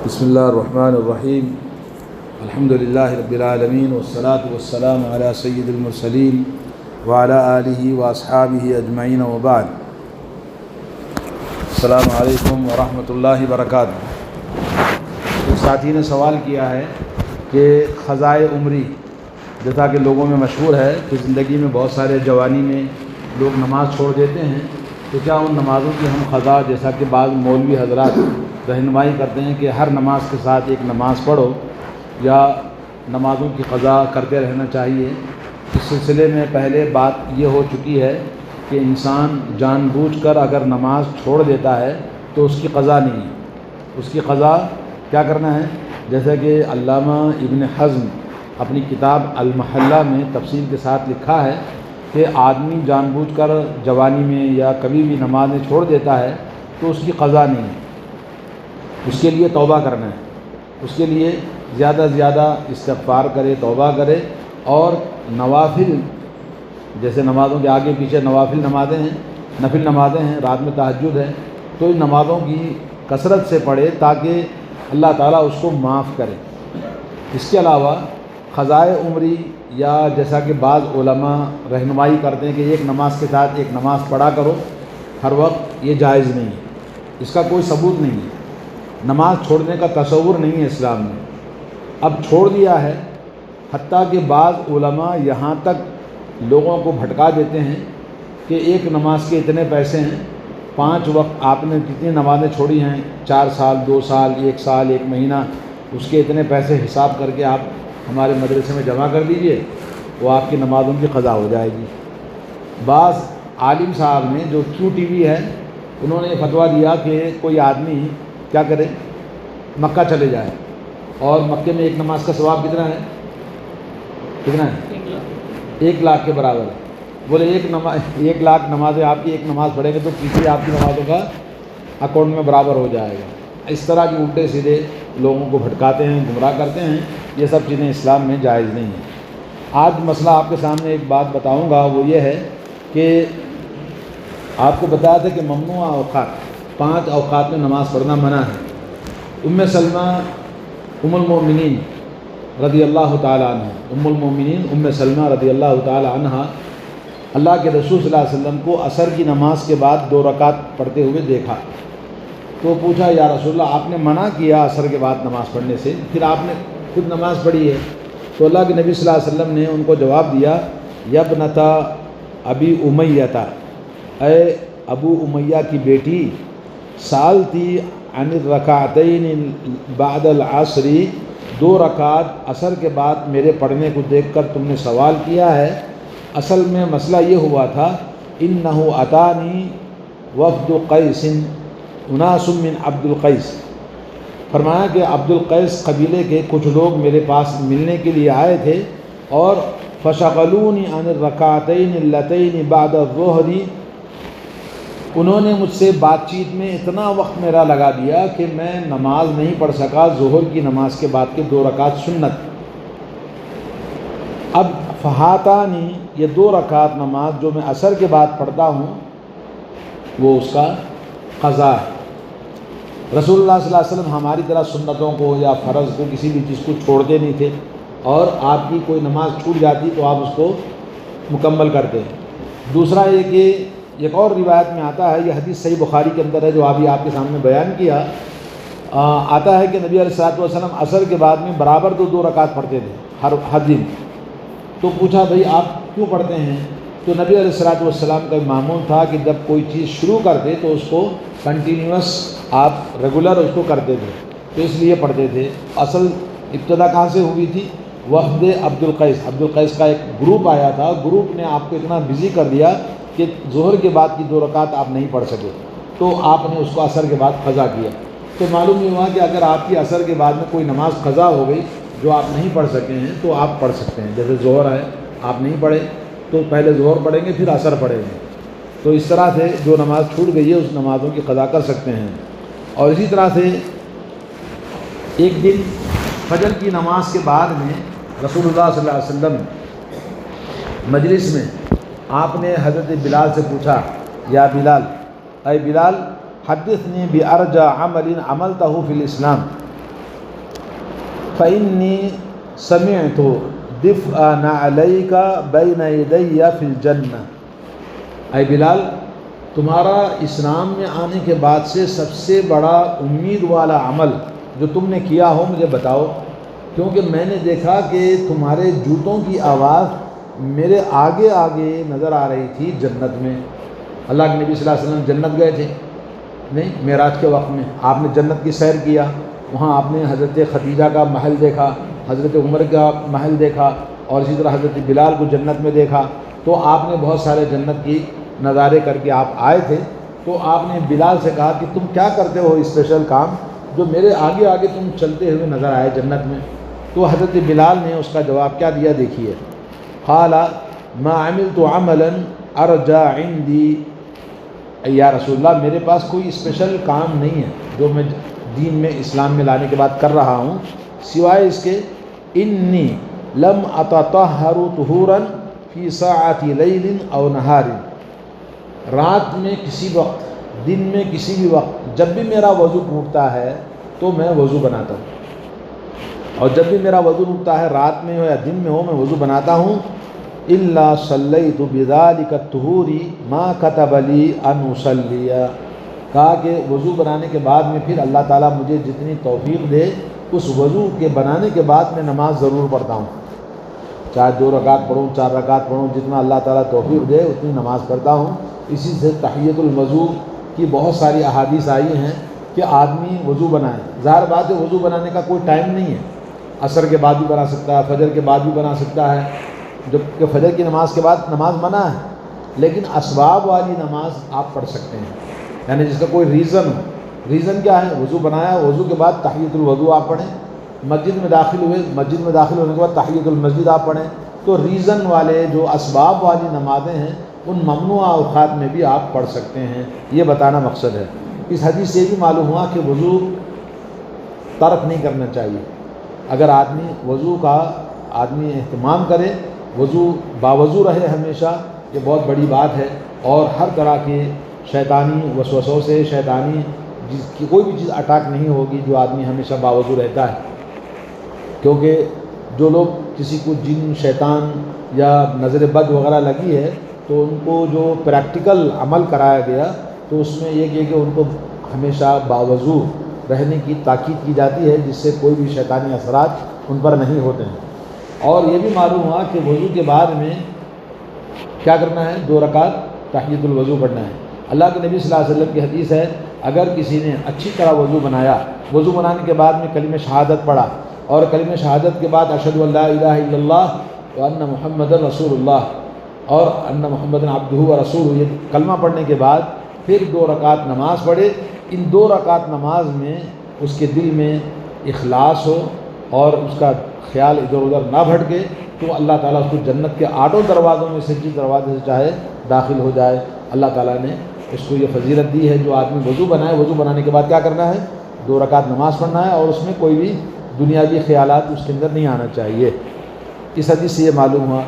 بسم اللہ الرحمن الرحیم الحمد للہ رب العالمین والصلاة والسلام علی سید المرسلین وعلی آلہ واصحابہ اجمعین وبعد۔ السلام علیکم ورحمۃ اللہ وبرکاتہ۔ ایک ساتھی نے سوال کیا ہے کہ قضائے عمری جیسا کہ لوگوں میں مشہور ہے کہ زندگی میں بہت سارے جوانی میں لوگ نماز چھوڑ دیتے ہیں، تو کیا ان نمازوں کی ہم قضا، جیسا کہ بعض مولوی حضرات رہنمائی کرتے ہیں کہ ہر نماز کے ساتھ ایک نماز پڑھو، یا نمازوں کی قضا کرتے رہنا چاہیے؟ اس سلسلے میں پہلے بات یہ ہو چکی ہے کہ انسان جان بوجھ کر اگر نماز چھوڑ دیتا ہے تو اس کی قضا نہیں ہے۔ اس کی قضا کیا کرنا ہے؟ جیسا کہ علامہ ابن حزم اپنی کتاب المحلہ میں تفصیل کے ساتھ لکھا ہے کہ آدمی جان بوجھ کر جوانی میں یا کبھی بھی نمازیں چھوڑ دیتا ہے تو اس کی قضا نہیں ہے، اس کے لیے توبہ کرنا ہے، اس کے لیے زیادہ سے زیادہ استغفار کرے، توبہ کرے، اور نوافل جیسے نمازوں کے آگے پیچھے نوافل نمازیں ہیں، نفل نمازیں ہیں، رات میں تہجد ہے، تو ان نمازوں کی کثرت سے پڑھے تاکہ اللہ تعالیٰ اس کو معاف کرے۔ اس کے علاوہ قضائے عمری یا جیسا کہ بعض علماء رہنمائی کرتے ہیں کہ ایک نماز کے ساتھ ایک نماز پڑھا کرو ہر وقت، یہ جائز نہیں ہے، اس کا کوئی ثبوت نہیں ہے۔ نماز چھوڑنے کا تصور نہیں ہے اسلام میں، اب چھوڑ دیا ہے۔ حتیٰ کہ بعض علماء یہاں تک لوگوں کو بھٹکا دیتے ہیں کہ ایک نماز کے اتنے پیسے ہیں، 5 وقت آپ نے جتنی نمازیں چھوڑی ہیں، 4 سال، 2 سال، 1 سال، 1 مہینہ، اس کے اتنے پیسے حساب کر کے آپ ہمارے مدرسے میں جمع کر دیجئے، وہ آپ کی نمازوں کی قضا ہو جائے گی۔ بعض عالم صاحب نے جو QTV ہے، انہوں نے فتویٰ دیا کہ کوئی آدمی کیا کرے، مکہ چلے جائے، اور مکے میں ایک نماز کا ثواب کتنا ہے؟ 1 لاکھ کے برابر ہے۔ بولے 1 لاکھ نمازیں آپ کی، ایک نماز پڑھیں گے تو پیچھے آپ کی نمازوں کا اکاؤنٹ میں برابر ہو جائے گا۔ اس طرح کے الٹے سیدھے لوگوں کو بھٹکاتے ہیں، گمراہ کرتے ہیں، یہ سب چیزیں اسلام میں جائز نہیں ہیں۔ آج مسئلہ آپ کے سامنے ایک بات بتاؤں گا، وہ یہ ہے کہ آپ کو بتایا تھا کہ ممنوع اوقات، 5 اوقات میں نماز پڑھنا منع ہے۔ ام سلمہ ام المؤمنین رضی اللہ تعالی عنہ، ام المؤمنین ام سلمہ رضی اللہ تعالی عنہ، اللہ کے رسول صلی اللہ علیہ وسلم کو عصر کی نماز کے بعد 2 رکعت پڑھتے ہوئے دیکھا، تو پوچھا یا رسول اللہ، آپ نے منع کیا عصر کے بعد نماز پڑھنے سے، پھر آپ نے خود نماز پڑھی ہے؟ تو اللہ کے نبی صلی اللہ علیہ وسلم نے ان کو جواب دیا، یا ابنتا ابی امیہ، اے ابو امیہ کی بیٹی، سالتی عن الرکعتین بعد العصر، 2 رکعت عصر کے بعد میرے پڑھنے کو دیکھ کر تم نے سوال کیا ہے۔ اصل میں مسئلہ یہ ہوا تھا، انہ اتانی وفد قیس اناس من عبد القیس، فرمایا کہ عبد القیس قبیلے کے کچھ لوگ میرے پاس ملنے کے لیے آئے تھے، اور فشغلونی عن الرکعتین اللتین بعد الظہر، انہوں نے مجھ سے بات چیت میں اتنا وقت میرا لگا دیا کہ میں نماز نہیں پڑھ سکا ظہر کی نماز کے بعد کے 2 رکعت سنت۔ اب فہاتانی، یہ 2 رکعت نماز جو میں عصر کے بعد پڑھتا ہوں، وہ اس کا قضا ہے۔ رسول اللہ صلی اللہ علیہ وسلم ہماری طرح سنتوں کو یا فرض کو، کسی بھی چیز کو چھوڑتے نہیں تھے، اور آپ کی کوئی نماز چھوٹ جاتی تو آپ اس کو مکمل کرتے ہیں۔ دوسرا یہ کہ ایک اور روایت میں آتا ہے، یہ حدیث صحیح بخاری کے اندر ہے جو ابھی آپ کے سامنے بیان کیا، آتا ہے کہ نبی علیہ الصلوۃ والسلام عصر کے بعد میں برابر 2 رکعت پڑھتے تھے ہر دن۔ تو پوچھا بھئی آپ کیوں پڑھتے ہیں؟ تو نبی علیہ الصلوۃ والسلام کا معمول تھا کہ جب کوئی چیز شروع کرتے تو اس کو کنٹینیوس آپ ریگولر اس کو کرتے تھے، تو اس لیے پڑھتے تھے۔ اصل ابتدا کہاں سے ہوئی تھی؟ وفد عبد القیس کا ایک گروپ آیا تھا، گروپ نے آپ کو اتنا بزی کر دیا کہ ظہر کے بعد کی 2 رکعت آپ نہیں پڑھ سکے، تو آپ نے اس کو عصر کے بعد قضا کیا۔ تو معلوم یہ ہوا کہ اگر آپ کی عصر کے بعد میں کوئی نماز قضا ہو گئی جو آپ نہیں پڑھ سکے ہیں تو آپ پڑھ سکتے ہیں۔ جیسے ظہر ہے، آپ نہیں پڑھے تو پہلے ظہر پڑھیں گے، پھر عصر پڑھیں گے، تو اس طرح سے جو نماز چھوٹ گئی ہے اس نمازوں کی قضا کر سکتے ہیں۔ اور اسی طرح سے ایک دن فجر کی نماز کے بعد میں رسول اللہ صلی اللہ علیہ وسلم مجلس میں آپ نے حضرت بلال سے پوچھا، یا بلال، اے بلال، حدثنی بارجع عمل عملتہ فی الاسلام، فإنی سمعت دفء نعلیک بین یدی فی الجنہ، اے بلال تمہارا اسلام میں آنے کے بعد سے سب سے بڑا امید والا عمل جو تم نے کیا ہو مجھے بتاؤ، کیونکہ میں نے دیکھا کہ تمہارے جوتوں کی آواز میرے آگے آگے نظر آ رہی تھی جنت میں۔ اللہ کے نبی صلی اللہ علیہ وسلم جنت گئے تھے نہیں معراج کے وقت میں، آپ نے جنت کی سیر کیا، وہاں آپ نے حضرت خدیجہ کا محل دیکھا، حضرت عمر کا محل دیکھا، اور اسی طرح حضرت بلال کو جنت میں دیکھا، تو آپ نے بہت سارے جنت کی نظارے کر کے آپ آئے تھے۔ تو آپ نے بلال سے کہا کہ تم کیا کرتے ہو اسپیشل کام جو میرے آگے آگے تم چلتے ہوئے نظر آئے جنت میں؟ تو حضرت بلال نے اس کا جواب کیا دیا دیکھیے، قال ما عملت عملا ارجع عندی، یا رسول اللہ میرے پاس کوئی اسپیشل کام نہیں ہے جو میں دین میں اسلام میں لانے کے بعد کر رہا ہوں سوائے اس کے انی لم اتطہر طہورا فی ساعۃ لیل او نہار، رات میں کسی وقت دن میں کسی بھی وقت جب بھی میرا وضو ٹوٹتا ہے تو میں وضو بناتا ہوں، اور جب بھی میرا وضو ٹوٹتا ہے رات میں ہو یا دن میں ہو میں وضو بناتا ہوں، الا صلیت بذلک الطہور ما کتب لی ان اصلی، کہا کہ وضو بنانے کے بعد میں پھر اللہ تعالیٰ مجھے جتنی توفیق دے اس وضو کے بنانے کے بعد میں نماز ضرور پڑھتا ہوں، چاہے 2 رکعت پڑھوں 4 رکعت پڑھوں، جتنا اللہ تعالیٰ توفیق دے اتنی نماز پڑھتا ہوں۔ اسی سے تحیۃ الوضو کی بہت ساری احادیث آئی ہیں کہ آدمی وضو بنائے، ظاہر بات ہے وضو بنانے کا کوئی ٹائم نہیں ہے، عصر کے بعد بھی بنا سکتا ہے، فجر کے بعد بھی بنا سکتا ہے، جبکہ فجر کی نماز کے بعد نماز منع ہے، لیکن اسباب والی نماز آپ پڑھ سکتے ہیں، یعنی جس کا کوئی ریزن ہو۔ ریزن کیا ہے؟ وضو بنایا، وضو کے بعد تحیۃ الوضو آپ پڑھیں، مسجد میں داخل ہوئے، مسجد میں داخل ہونے کے بعد تحیۃ المسجد آپ پڑھیں، تو ریزن والے جو اسباب والی نمازیں ہیں ان ممنوع اوقات میں بھی آپ پڑھ سکتے ہیں، یہ بتانا مقصد ہے۔ اس حدیث سے بھی معلوم ہوا کہ وضو ترک نہیں کرنا چاہیے، اگر وضو کا آدمی اہتمام کرے، وضو باوضو رہے ہمیشہ، یہ بہت بڑی بات ہے، اور ہر طرح کے شیطانی وسوسوں سے، شیطانی جس کی کوئی بھی چیز اٹیک نہیں ہوگی جو آدمی ہمیشہ باوضو رہتا ہے، کیونکہ جو لوگ کسی کو جن شیطان یا نظر بد وغیرہ لگی ہے تو ان کو جو پریکٹیکل عمل کرایا گیا تو اس میں یہ کہ ان کو ہمیشہ باوضو رہنے کی تاکید کی جاتی ہے، جس سے کوئی بھی شیطانی اثرات ان پر نہیں ہوتے ہیں۔ اور یہ بھی معلوم ہوا کہ وضو کے بعد میں کیا کرنا ہے؟ 2 رکعت تحیۃ الوضو پڑھنا ہے۔ اللہ کے نبی صلی اللہ علیہ وسلم کی حدیث ہے، اگر کسی نے اچھی طرح وضو بنایا، وضو بنانے کے بعد میں کلمہ شہادت پڑھا، اور کلمہ شہادت کے بعد اشہد ان لا الہ الا اللہ وان محمد رسول اللہ اور ان محمد عبدہ ورسولہ، یہ کلمہ پڑھنے کے بعد پھر 2 رکعت نماز پڑھے، ان 2 رکعت نماز میں اس کے دل میں اخلاص ہو اور اس کا خیال ادھر ادھر نہ بھٹکے، تو اللہ تعالیٰ اس کو جنت کے 8 دروازوں میں سے جس دروازے سے چاہے داخل ہو جائے۔ اللہ تعالیٰ نے اس کو یہ فضیلت دی ہے، جو آدمی وضو بنائے، وضو بنانے کے بعد کیا کرنا ہے؟ 2 رکعت نماز پڑھنا ہے، اور اس میں کوئی بھی دنیاوی خیالات اس کے اندر نہیں آنا چاہیے۔ اس حدیث سے یہ معلوم ہوا۔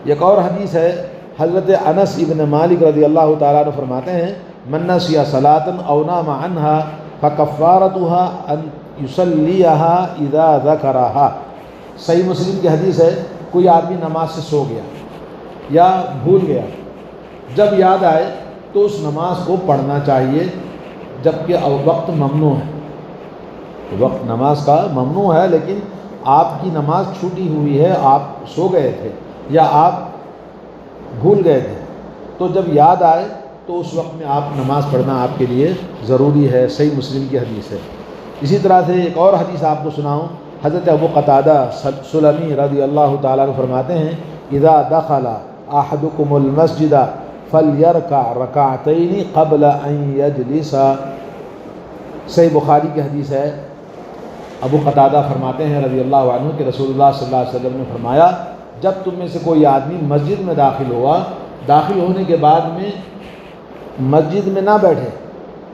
ایک اور حدیث ہے، حضرت انس ابن مالک رضی اللہ تعالیٰ عنہ فرماتے ہیں، من نسی صلاۃ او نام عنہا فکفارتها ان یصلیها اذا ذکرها۔ صحیح مسلم کی حدیث ہے، کوئی آدمی نماز سے سو گیا یا بھول گیا، جب یاد آئے تو اس نماز کو پڑھنا چاہیے، جبکہ وقت ممنوع ہے، وقت نماز کا ممنوع ہے، لیکن آپ کی نماز چھوٹی ہوئی ہے، آپ سو گئے تھے یا آپ بھول گئے تھے، تو جب یاد آئے تو اس وقت میں آپ نماز پڑھنا آپ کے لیے ضروری ہے۔ صحیح مسلم کی حدیث ہے۔ اسی طرح سے ایک اور حدیث آپ کو سناؤں، حضرت ابو قتادہ سلمی رضی اللہ تعالیٰ عنہ فرماتے ہیں، اذا دخل احدکم المسجد فلیرکع رکعتین قبل ان یجلس۔ صحیح بخاری کی حدیث ہے، ابو قتادہ فرماتے ہیں رضی اللہ عنہ کہ رسول اللہ صلی اللہ علیہ وسلم نے فرمایا، جب تم میں سے کوئی آدمی مسجد میں داخل ہوا، داخل ہونے کے بعد میں مسجد میں نہ بیٹھے،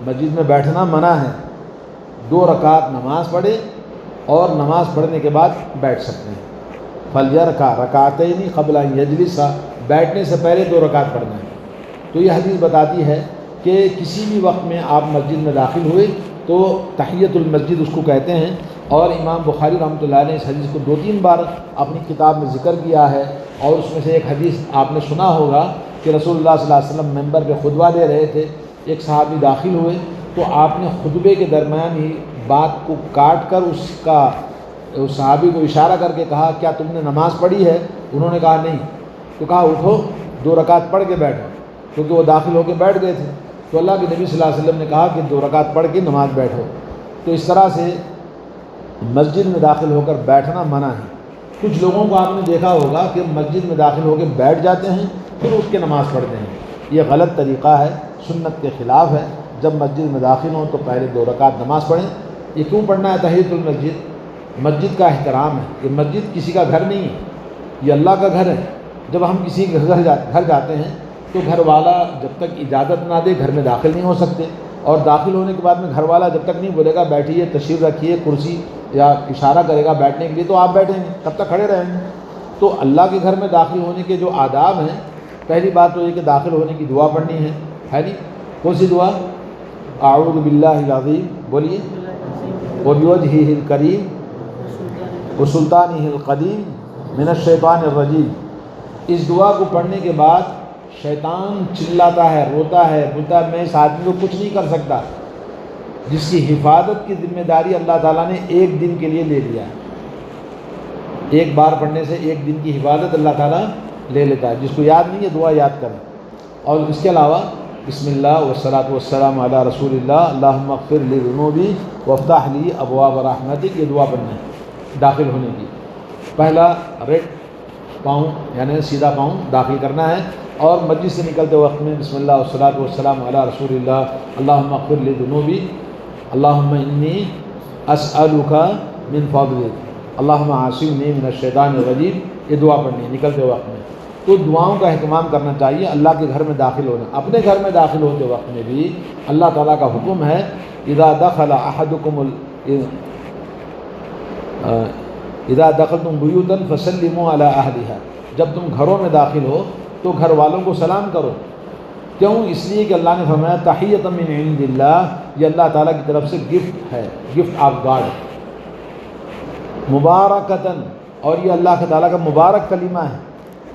مسجد میں بیٹھنا منع ہے، 2 رکعت نماز پڑھے اور نماز پڑھنے کے بعد بیٹھ سکتے ہیں۔ فلیرکع رکعتین قبل ان یجلس، بیٹھنے سے پہلے 2 رکعت پڑھنا ہے۔ تو یہ حدیث بتاتی ہے کہ کسی بھی وقت میں آپ مسجد میں داخل ہوئے تو تحیۃ المسجد اس کو کہتے ہیں، اور امام بخاری رحمۃ اللہ نے اس حدیث کو 2-3 بار اپنی کتاب میں ذکر کیا ہے، اور اس میں سے ایک حدیث آپ نے سنا ہوگا کہ رسول اللہ صلی اللہ علیہ وسلم ممبر پہ خطبہ دے رہے تھے، ایک صحابی داخل ہوئے تو آپ نے خطبے کے درمیان ہی بات کو کاٹ کر اس صحابی کو اشارہ کر کے کہا کیا تم نے نماز پڑھی ہے؟ انہوں نے کہا نہیں، تو کہا اٹھو 2 رکعت پڑھ کے بیٹھو، کیونکہ وہ داخل ہو کے بیٹھ گئے تھے، تو اللہ کے نبی صلی اللہ علیہ وسلم نے کہا کہ 2 رکعت پڑھ کے نماز بیٹھو۔ تو اس طرح سے مسجد میں داخل ہو کر بیٹھنا منع ہے۔ کچھ لوگوں کو آپ نے دیکھا ہوگا کہ مسجد میں داخل ہو کے بیٹھ جاتے ہیں پھر اٹھ کے نماز پڑھتے ہیں، یہ غلط طریقہ ہے، سنت کے خلاف ہے۔ جب مسجد میں داخل ہوں تو پہلے 2 رکعت نماز پڑھیں۔ یہ کیوں پڑھنا ہے تحیۃ المسجد؟ مسجد کا احترام ہے، یہ مسجد کسی کا گھر نہیں ہے، یہ اللہ کا گھر ہے۔ جب ہم کسی کے گھر جاتے ہیں تو گھر والا جب تک اجازت نہ دے گھر میں داخل نہیں ہو سکتے، اور داخل ہونے کے بعد میں گھر والا جب تک نہیں بولے گا بیٹھیے، تشریف رکھیے کرسی، یا اشارہ کرے گا بیٹھنے کے لیے، تو آپ بیٹھیں گے، تب تک کھڑے رہیں گے۔ تو اللہ کے گھر میں داخل ہونے کے جو آداب ہیں، پہلی بات تو یہ کہ داخل ہونے کی دعا پڑھنی ہے نہیں؟ کون سی دعا؟ اعوذ باللہ العظیم، بولیے، وبوجہہ الکریم وسلطانہ القدیم من الشیطان الرجیم۔ اس دعا کو پڑھنے کے بعد شیطان چلاتا ہے، روتا ہے، بولتا ہے میں اس آدمی کو کچھ نہیں کر سکتا، جس کی حفاظت کی ذمہ داری اللہ تعالیٰ نے 1 دن کے لیے لے لیا ہے۔ 1 بار پڑھنے سے 1 دن کی حفاظت اللہ تعالیٰ لے لیتا ہے۔ جس کو یاد نہیں ہے دعا یاد کریں۔ اور اس کے علاوہ بسم اللہ والصلاۃ والسلام علی رسول اللہ اللہم اغفر لی ذنوبی وافتح لی ابواب رحمتک، یہ دعا پڑھنا ہے داخل ہونے کی۔ پہلا ریٹ پاؤں یعنی سیدھا پاؤں داخل کرنا ہے، اور مسجد سے نکلتے وقت میں بسم اللہ والصلاۃ والسلام علی رسول اللہ اللہم اغفر لی ذنوبی اللہم انی اسألک من فضلک اللہم عاصمنی من الشیطان الرجیم، یہ دعا پڑھنی ہے نکلتے وقت میں۔ تو دعاؤں کا اہتمام کرنا چاہیے۔ اللہ کے گھر میں داخل ہونا، اپنے گھر میں داخل ہوتے وقت میں بھی اللہ تعالیٰ کا حکم ہے اذا دخل احدکم اذا دخلتم بیوتا فسلموا علی اہلہا، جب تم گھروں میں داخل ہو تو گھر والوں کو سلام کرو۔ کیوں؟ اس لیے کہ اللہ نے فرمایا تحیۃ من عند اللہ، یہ اللہ تعالیٰ کی طرف سے گفٹ ہے، گفٹ آف گاڈ، مبارکتاً، اور یہ اللہ تعالیٰ کا مبارک کلمہ ہے،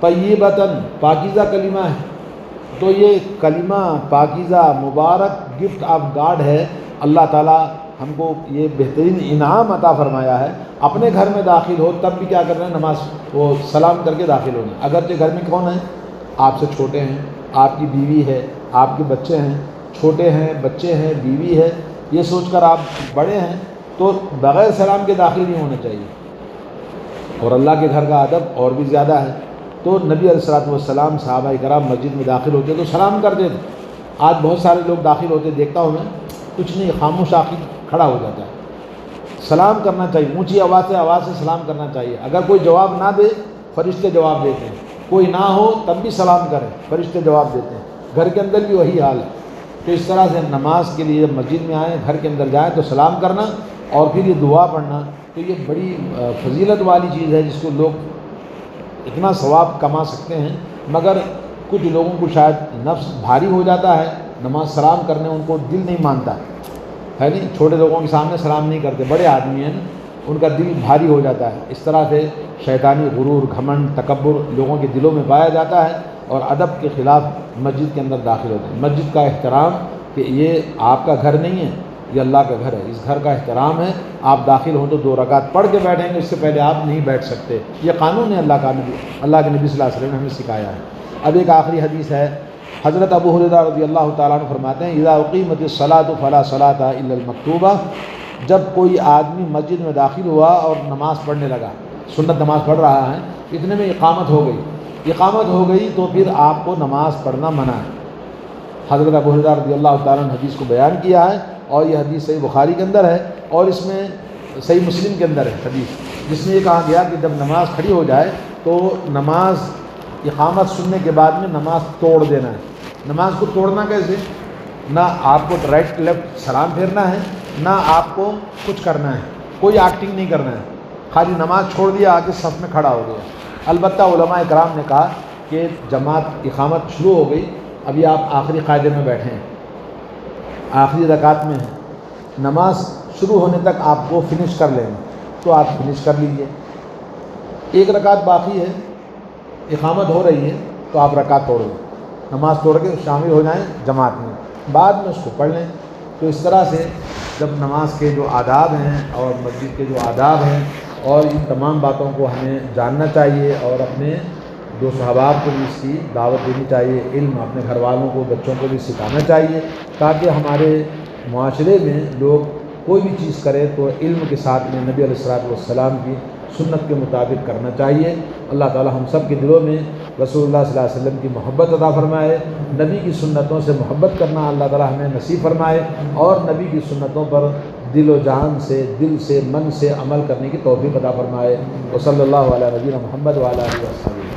طیبتاً، پاکیزہ کلمہ ہے۔ تو یہ کلمہ پاکیزہ مبارک گفٹ آف گاڈ ہے۔ اللہ تعالیٰ ہم کو یہ بہترین انعام عطا فرمایا ہے۔ اپنے گھر میں داخل ہو تب بھی کیا کرنا ہے؟ نماز وہ سلام کر کے داخل ہونا۔ اگرچہ گھر میں کون ہے؟ آپ سے چھوٹے ہیں، آپ کی بیوی ہے، آپ کے بچے ہیں، چھوٹے ہیں، بچے ہیں، بیوی ہے، یہ سوچ کر آپ بڑے ہیں تو بغیر سلام کے داخل نہیں ہونا چاہیے۔ اور اللہ کے گھر کا ادب اور بھی زیادہ ہے۔ تو نبی علیہ الصلوۃ والسلام صحابہ کرام مسجد میں داخل ہوتے تو سلام کرتے تھے۔ آج بہت سارے لوگ داخل ہوتے دیکھتا ہوں میں، کچھ نہیں، خاموش آخر کھڑا ہو جاتا ہے۔ سلام کرنا چاہیے، اونچی آواز سے سلام کرنا چاہیے۔ اگر کوئی جواب نہ دے فرشتے جواب دیتے ہیں، کوئی نہ ہو تب بھی سلام کریں، فرشتے جواب دیتے ہیں۔ گھر کے اندر بھی وہی حال ہے۔ تو اس طرح سے نماز کے لیے جب مسجد میں آئیں، گھر کے اندر جائیں تو سلام کرنا اور پھر یہ دعا پڑھنا، تو یہ بڑی فضیلت والی چیز ہے جس کو لوگ اتنا ثواب کما سکتے ہیں، مگر کچھ لوگوں کو شاید نفس بھاری ہو جاتا ہے، نماز سلام کرنے ان کو دل نہیں مانتا ہے نہیں، چھوٹے لوگوں کے سامنے سلام نہیں کرتے، بڑے آدمی ہیں ان کا دل بھاری ہو جاتا ہے۔ اس طرح سے شیطانی غرور، گھمنڈ، تکبر لوگوں کے دلوں میں پایا جاتا ہے اور ادب کے خلاف مسجد کے اندر داخل ہوتے ہیں۔ مسجد کا احترام کہ یہ آپ کا گھر نہیں ہے، یہ اللہ کا گھر ہے، اس گھر کا احترام ہے۔ آپ داخل ہوں تو 2 رکعت پڑھ کے بیٹھیں گے، اس سے پہلے آپ نہیں بیٹھ سکتے، یہ قانون ہے اللہ کے نبی صلی اللہ علیہ وسلم نے ہمیں سکھایا ہے۔ اب ایک آخری حدیث ہے، حضرت ابو ہریرہ رضی اللہ تعالیٰ عنہ فرماتے ہیں اذا اقیمت الصلاۃ فلا صلاۃ الا المکتوبہ، جب کوئی آدمی مسجد میں داخل ہوا اور نماز پڑھنے لگا، سنت نماز پڑھ رہا ہے، اتنے میں اقامت ہو گئی تو پھر آپ کو نماز پڑھنا منع ہے۔ حضرت ابو ہریرہ رضی اللہ تعالیٰ عنہ حدیث کو بیان کیا ہے، اور یہ حدیث صحیح بخاری کے اندر ہے، اور اس میں صحیح مسلم کے اندر ہے حدیث، جس میں یہ کہا گیا کہ جب نماز کھڑی ہو جائے تو نماز اقامت سننے کے بعد میں نماز توڑ دینا ہے۔ نماز کو توڑنا کیسے؟ نہ آپ کو رائٹ لیفٹ سلام پھیرنا ہے، نہ آپ کو کچھ کرنا ہے، کوئی ایکٹنگ نہیں کرنا ہے، خالی نماز چھوڑ دیا، آگے صف میں کھڑا ہو گیا۔ البتہ علماء کرام نے کہا کہ جماعت اقامت شروع ہو گئی، ابھی آپ آخری قاعدے میں بیٹھے ہیں، آخری رکعت میں ہیں، نماز شروع ہونے تک آپ کو فنش کر لیں تو آپ فنش کر لیجئے. ایک رکعت باقی ہے، اقامت ہو رہی ہے تو آپ رکعت توڑ لیں، نماز توڑ کے شامل ہو جائیں جماعت میں، بعد میں اس کو پڑھ لیں. تو اس طرح سے جب نماز کے جو آداب ہیں اور مسجد کے جو آداب ہیں اور ان تمام باتوں کو ہمیں جاننا چاہیے اور اپنے دوست احباب کو بھی اس کی دعوت دینی چاہیے. علم اپنے گھر والوں کو، بچوں کو بھی سکھانا چاہیے تاکہ ہمارے معاشرے میں لوگ کوئی بھی چیز کرے تو علم کے ساتھ میں نبی علیہ الصلوۃ والسلام کی سنت کے مطابق کرنا چاہیے. اللہ تعالی ہم سب کے دلوں میں رسول اللہ صلی اللہ علیہ وسلم کی محبت عطا فرمائے. نبی کی سنتوں سے محبت کرنا اللہ تعالی ہمیں نصیب فرمائے اور نبی کی سنتوں پر دل و جان سے، دل سے، من سے عمل کرنے کی توفیق عطا فرمائے. وصلی اللہ علیہ نبینا محمد وعلی آلہ وصحبہ.